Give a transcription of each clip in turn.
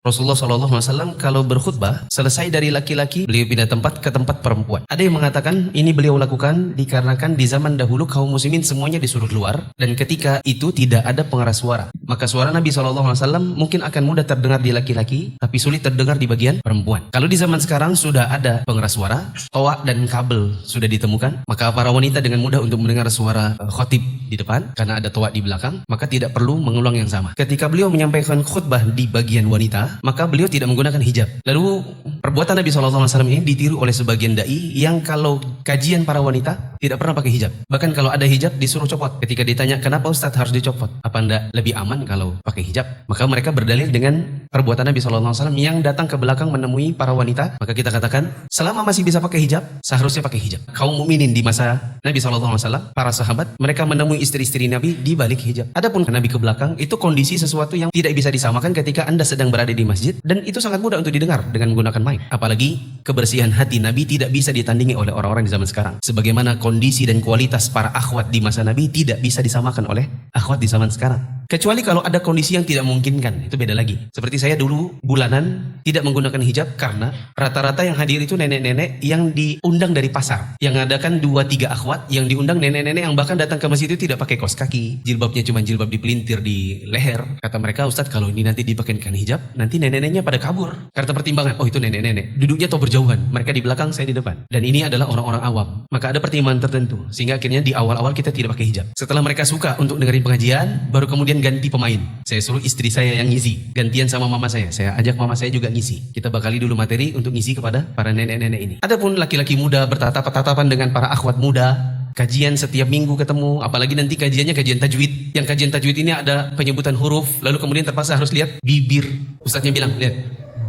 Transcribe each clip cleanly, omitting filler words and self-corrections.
Rasulullah SAW kalau berkhutbah, selesai dari laki-laki, beliau pindah tempat ke tempat perempuan. Ada yang mengatakan ini beliau lakukan dikarenakan di zaman dahulu kaum muslimin semuanya disuruh keluar, dan ketika itu tidak ada pengeras suara. Maka suara Nabi SAW mungkin akan mudah terdengar di laki-laki, tapi sulit terdengar di bagian perempuan. Kalau di zaman sekarang sudah ada pengeras suara, toa dan kabel sudah ditemukan, maka para wanita dengan mudah untuk mendengar suara khotib di depan, karena ada toa di belakang, maka tidak perlu mengulang yang sama. Ketika beliau menyampaikan khutbah di bagian wanita, maka beliau tidak menggunakan hijab. Lalu perbuatan Nabi SAW ini ditiru oleh sebagian dai yang kalau kajian para wanita tidak pernah pakai hijab. Bahkan kalau ada hijab disuruh copot. Ketika ditanya kenapa Ustadz harus dicopot, apa anda lebih aman kalau pakai hijab? Maka mereka berdalil dengan perbuatan Nabi SAW yang datang ke belakang menemui para wanita. Maka kita katakan selama masih bisa pakai hijab, seharusnya pakai hijab. Kaum mukminin di masa Nabi SAW, para sahabat, mereka menemui istri-istri Nabi di balik hijab. Adapun Nabi ke belakang, itu kondisi sesuatu yang tidak bisa disamakan ketika anda sedang berada di masjid, dan itu sangat mudah untuk didengar dengan menggunakan mic. Apalagi kebersihan hati Nabi tidak bisa ditandingi oleh orang-orang di zaman sekarang. Sebagaimana kondisi dan kualitas para akhwat di masa Nabi tidak bisa disamakan oleh akhwat di zaman sekarang. Kecuali kalau ada kondisi yang tidak memungkinkan, itu beda lagi. Seperti saya dulu bulanan tidak menggunakan hijab karena rata-rata yang hadir itu nenek-nenek yang diundang dari pasar. Yang adakan 2-3 akhwat yang diundang nenek-nenek yang bahkan datang ke masjid itu tidak pakai kaos kaki, jilbabnya cuma jilbab dipelintir di leher. Kata mereka, Ustadz kalau ini nanti dipakaikan hijab, nanti nenek-neneknya pada kabur. Karena pertimbangan, oh itu nenek-nenek, duduknya atau berjauhan, mereka di belakang, saya di depan. Dan ini adalah orang-orang awam. Maka ada pertimbangan tertentu, sehingga akhirnya di awal-awal kita tidak pakai hijab. Setelah mereka suka untuk dengerin pengajian, baru kemudian ganti pemain. Saya suruh istri saya yang ngisi, gantian sama mama saya ajak mama saya juga ngisi. Kita bakali dulu materi untuk ngisi kepada para nenek-nenek ini. Adapun laki-laki muda bertatap-tatapan dengan para akhwat muda, kajian setiap minggu ketemu, apalagi nanti kajiannya kajian tajwid. Yang kajian tajwid ini ada penyebutan huruf, lalu kemudian terpaksa harus lihat bibir. Ustadznya bilang, lihat,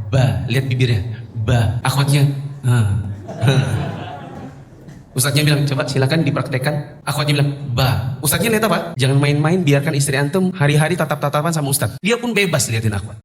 ba, lihat bibirnya, ba. Akhwatnya, Ustadznya bilang, coba silakan dipraktekkan. Akhwatnya bilang, ba. Ustadznya lihat apa? Jangan main-main, biarkan istri antum hari-hari tatap-tatapan sama ustadz. Dia pun bebas liatin akhwat.